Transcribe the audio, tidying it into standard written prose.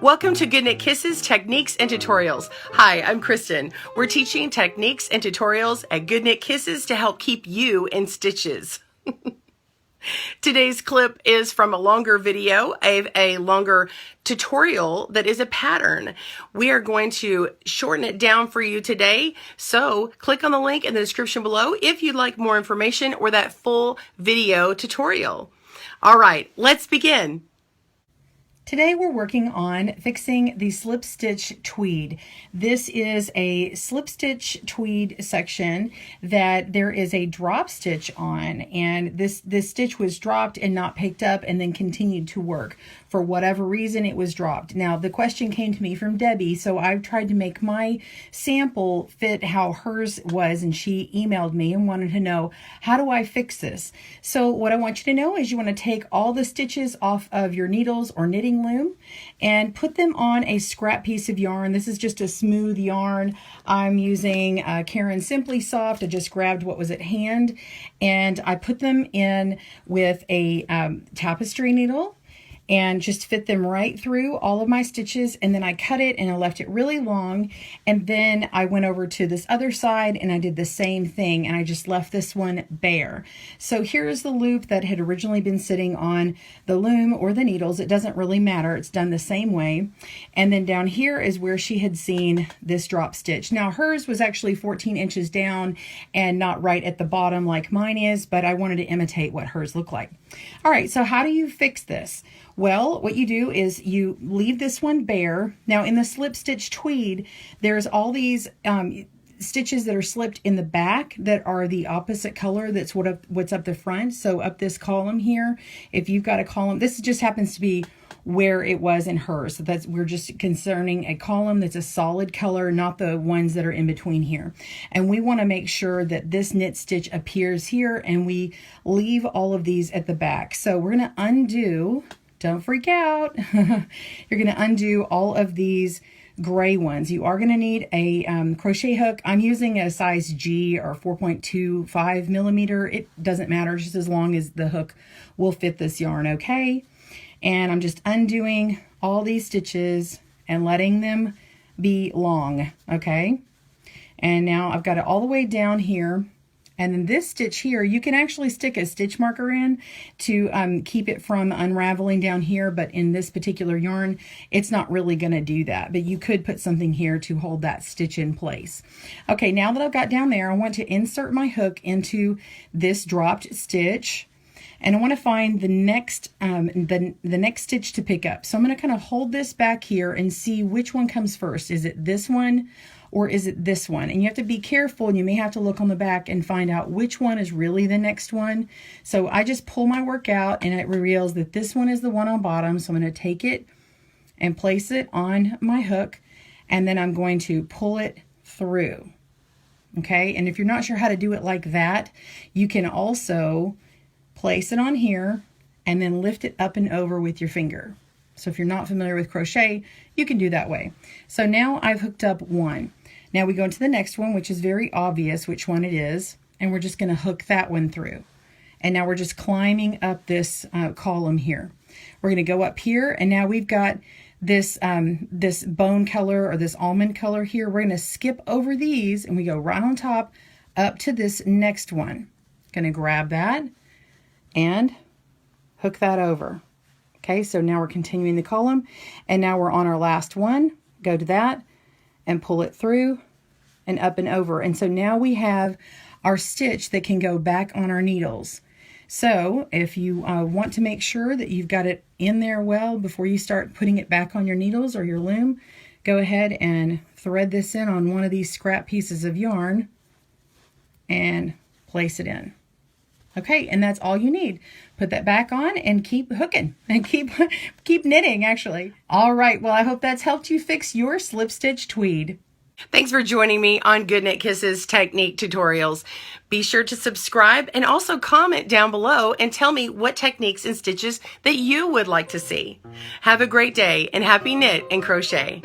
Welcome to Good Knit Kisses, Techniques, and Tutorials. Hi, I'm Kristen. We're teaching techniques and tutorials at Good Knit Kisses to help keep you in stitches. Today's clip is from a longer video, a longer tutorial that is a pattern. We are going to shorten it down for you today, so click on the link in the description below if you'd like more information or that full video tutorial. All right, let's begin. Today we're working on fixing the slip stitch tweed. This is a slip stitch tweed section that there is a drop stitch on, and this stitch was dropped and not picked up and then continued to work. For whatever reason it was dropped. Now the question came to me from Debbie, so I've tried to make my sample fit how hers was, and she emailed me and wanted to know, how do I fix this? So what I want you to know is you want to take all the stitches off of your needles or knitting loom and put them on a scrap piece of yarn. This is just a smooth yarn. I'm using Caron Simply Soft. I just grabbed what was at hand and I put them in with a tapestry needle and just fit them right through all of my stitches, and then I cut it and I left it really long, and then I went over to this other side and I did the same thing and I just left this one bare. So here's the loop that had originally been sitting on the loom or the needles. It doesn't really matter, it's done the same way. And then down here is where she had seen this drop stitch. Now hers was actually 14 inches down and not right at the bottom like mine is, but I wanted to imitate what hers looked like. All right, so how do you fix this? Well, what you do is you leave this one bare. Now in the slip stitch tweed, there's all these stitches that are slipped in the back that are the opposite color. That's what's up the front. So up this column here, if you've got a column, this just happens to be where it was in hers. So we're just concerning a column that's a solid color, not the ones that are in between here. And we want to make sure that this knit stitch appears here and we leave all of these at the back. So we're going to undo. Don't freak out. You're going to undo all of these gray ones. You are going to need a crochet hook. I'm using a size G or 4.25 millimeter. It doesn't matter, just as long as the hook will fit this yarn, okay? And I'm just undoing all these stitches and letting them be long, okay? And now I've got it all the way down here. And then this stitch here, you can actually stick a stitch marker in to keep it from unraveling down here, but in this particular yarn, it's not really going to do that. But you could put something here to hold that stitch in place. Okay, now that I've got down there, I want to insert my hook into this dropped stitch. And I want to find the next the next stitch to pick up. So I'm going to kind of hold this back here and see which one comes first. Is it this one or is it this one? And you have to be careful, and you may have to look on the back and find out which one is really the next one. So I just pull my work out and it reveals that this one is the one on bottom. So I'm going to take it and place it on my hook, and then I'm going to pull it through. Okay, and if you're not sure how to do it like that, you can also place it on here and then lift it up and over with your finger. So if you're not familiar with crochet, you can do that way. So now I've hooked up one. Now we go into the next one, which is very obvious which one it is, and we're just going to hook that one through. And now we're just climbing up this column here. We're going to go up here, and now we've got this this bone color or this almond color here. We're going to skip over these, and we go right on top up to this next one. Going to grab that and hook that over. Okay, so now we're continuing the column, and now we're on our last one. Go to that and pull it through and up and over. And so now we have our stitch that can go back on our needles. So if you want to make sure that you've got it in there well before you start putting it back on your needles or your loom, go ahead and thread this in on one of these scrap pieces of yarn and place it in. Okay, and that's all you need. Put that back on and keep hooking and keep knitting, actually. All right, well, I hope that's helped you fix your slip stitch tweed. Thanks for joining me on Good Knit Kisses Technique Tutorials. Be sure to subscribe and also comment down below and tell me what techniques and stitches that you would like to see. Have a great day and happy knit and crochet.